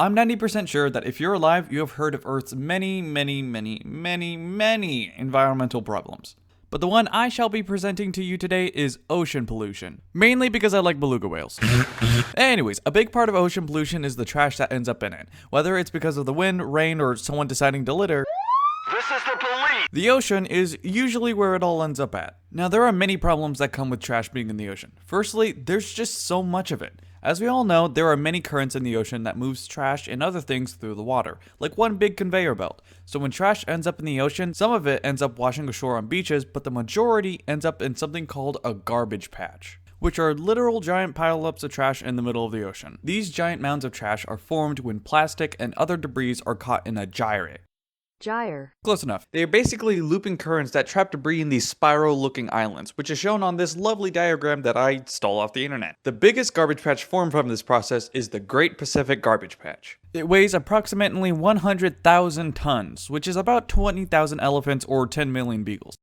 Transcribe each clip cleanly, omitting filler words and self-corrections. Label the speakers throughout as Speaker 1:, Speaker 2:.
Speaker 1: I'm 90% sure that if you're alive, you have heard of Earth's many environmental problems. But the one I shall be presenting to you today is ocean pollution. Mainly because I like beluga whales. Anyways, a big part of ocean pollution is the trash that ends up in it. Whether it's because of the wind, rain, or someone deciding to litter,
Speaker 2: this is the police!
Speaker 1: The ocean is usually where it all ends up at. Now, there are many problems that come with trash being in the ocean. Firstly, there's just so much of it. As we all know, there are many currents in the ocean that moves trash and other things through the water, like one big conveyor belt. So when trash ends up in the ocean, some of it ends up washing ashore on beaches, but the majority ends up in something called a garbage patch, which are literal giant pile-ups of trash in the middle of the ocean. These giant mounds of trash are formed when plastic and other debris are caught in a gyre.
Speaker 3: Gyre.
Speaker 1: Close enough. They are basically looping currents that trap debris in these spiral-looking islands, which is shown on this lovely diagram that I stole off the internet. The biggest garbage patch formed from this process is the Great Pacific Garbage Patch. It weighs approximately 100,000 tons, which is about 20,000 elephants or 10 million beagles.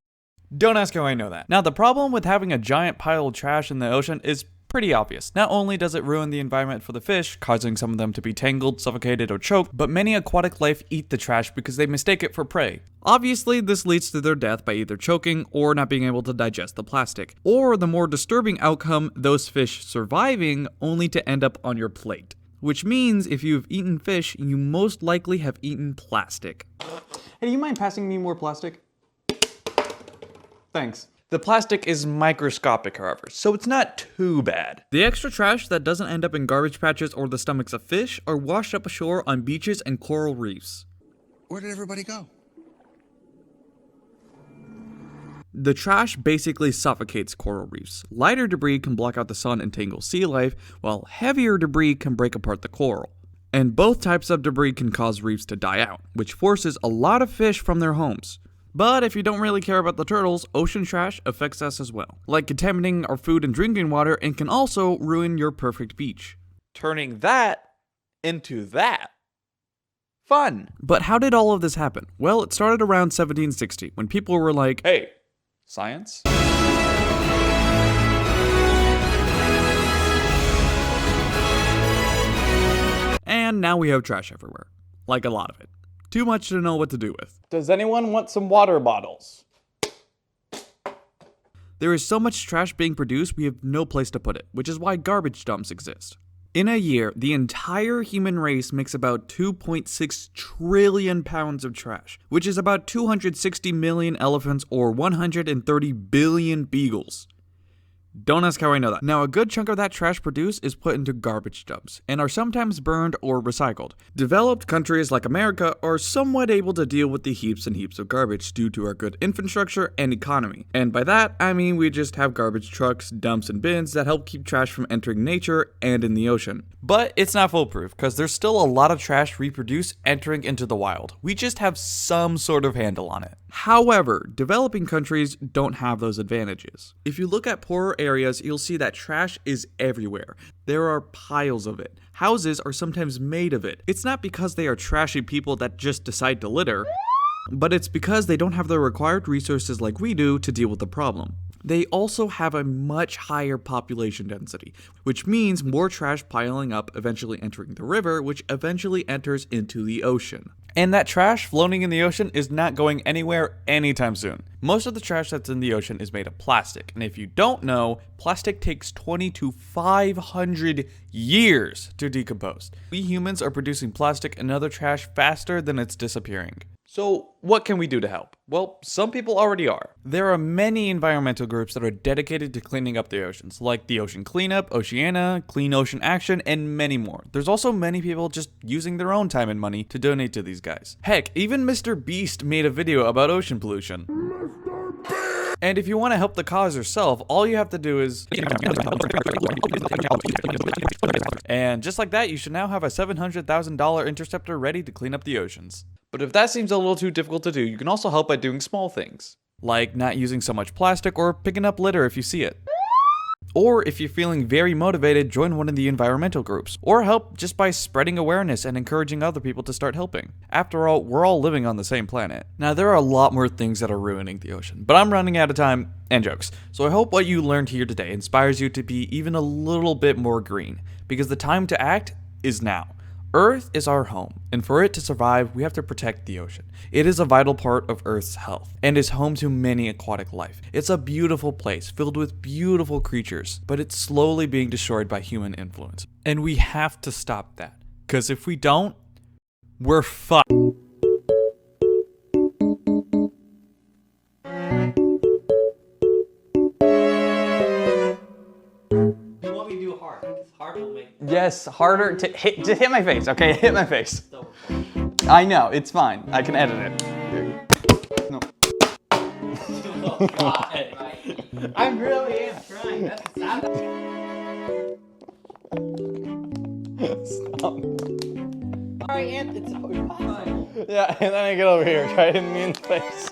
Speaker 1: Don't ask how I know that. Now, the problem with having a giant pile of trash in the ocean is pretty obvious. Not only does it ruin the environment for the fish, causing some of them to be tangled, suffocated, or choked, but many aquatic life eat the trash because they mistake it for prey. Obviously, this leads to their death by either choking or not being able to digest the plastic. Or the more disturbing outcome, those fish surviving only to end up on your plate. Which means if you've eaten fish, you most likely have eaten plastic. Hey, do you mind passing me more plastic? Thanks. The plastic is microscopic, however, so it's not too bad. The extra trash that doesn't end up in garbage patches or the stomachs of fish are washed up ashore on beaches and coral reefs.
Speaker 2: Where did everybody go?
Speaker 1: The trash basically suffocates coral reefs. Lighter debris can block out the sun and tangle sea life, while heavier debris can break apart the coral. And both types of debris can cause reefs to die out, which forces a lot of fish from their homes. But if you don't really care about the turtles, ocean trash affects us as well, like contaminating our food and drinking water, and can also ruin your perfect beach. Turning that into that. Fun. But how did all of this happen? Well, it started around 1760, when people were like, hey, science? And now we have trash everywhere. Like a lot of it. Too much to know what to do with. Does anyone want some water bottles? There is so much trash being produced, we have no place to put it, which is why garbage dumps exist. In a year, the entire human race makes about 2.6 trillion pounds of trash, which is about 260 million elephants or 130 billion beagles. Don't ask how I know that. Now, a good chunk of that trash produced is put into garbage dumps, and are sometimes burned or recycled. Developed countries like America are somewhat able to deal with the heaps and heaps of garbage due to our good infrastructure and economy. And by that, I mean we just have garbage trucks, dumps, and bins that help keep trash from entering nature and in the ocean. But it's not foolproof, because there's still a lot of trash reproduced entering into the wild. We just have some sort of handle on it. However, developing countries don't have those advantages. If you look at poorer areas, you'll see that trash is everywhere. There are piles of it. Houses are sometimes made of it. It's not because they are trashy people that just decide to litter, but it's because they don't have the required resources like we do to deal with the problem. They also have a much higher population density, which means more trash piling up, eventually entering the river, which eventually enters into the ocean. And that trash floating in the ocean is not going anywhere anytime soon. Most of the trash that's in the ocean is made of plastic, and if you don't know, plastic takes 20 to 500 years to decompose. We humans are producing plastic and other trash faster than it's disappearing. So what can we do to help? Well, some people already are. There are many environmental groups that are dedicated to cleaning up the oceans, like the Ocean Cleanup, Oceana, Clean Ocean Action, and many more. There's also many people just using their own time and money to donate to these guys. Heck, even Mr. Beast made a video about ocean pollution. And if you want to help the cause yourself, all you have to do is... And just like that, you should now have a $700,000 interceptor ready to clean up the oceans. But if that seems a little too difficult to do, you can also help by doing small things, like not using so much plastic or picking up litter if you see it. Or if you're feeling very motivated, join one of the environmental groups, or help just by spreading awareness and encouraging other people to start helping. After all, we're all living on the same planet. Now, there are a lot more things that are ruining the ocean, but I'm running out of time and jokes. So I hope what you learned here today inspires you to be even a little bit more green, because the time to act is now. Earth is our home, and for it to survive, we have to protect the ocean. It is a vital part of Earth's health, and is home to many aquatic life. It's a beautiful place, filled with beautiful creatures, but it's slowly being destroyed by human influence. And we have to stop that, because if we don't, we're fucked.
Speaker 3: Yes, harder to hit. Just hit my face, okay? Hit my face. I know, it's fine. I can edit it. No.
Speaker 4: Oh, God. I really am trying. That's sad.
Speaker 3: Stop.
Speaker 4: Sorry, Anthony. It's fine.
Speaker 3: Yeah, and then I get over here. Try hitting me in the face.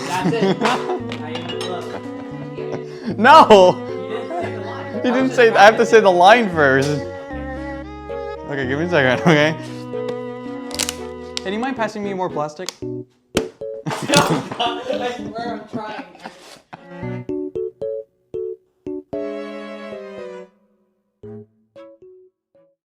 Speaker 4: That's it.
Speaker 3: No!
Speaker 4: You
Speaker 3: You didn't say. I have to say the line first. Okay, give me a second, okay? Hey, do you mind passing me more plastic?
Speaker 4: I swear I'm trying.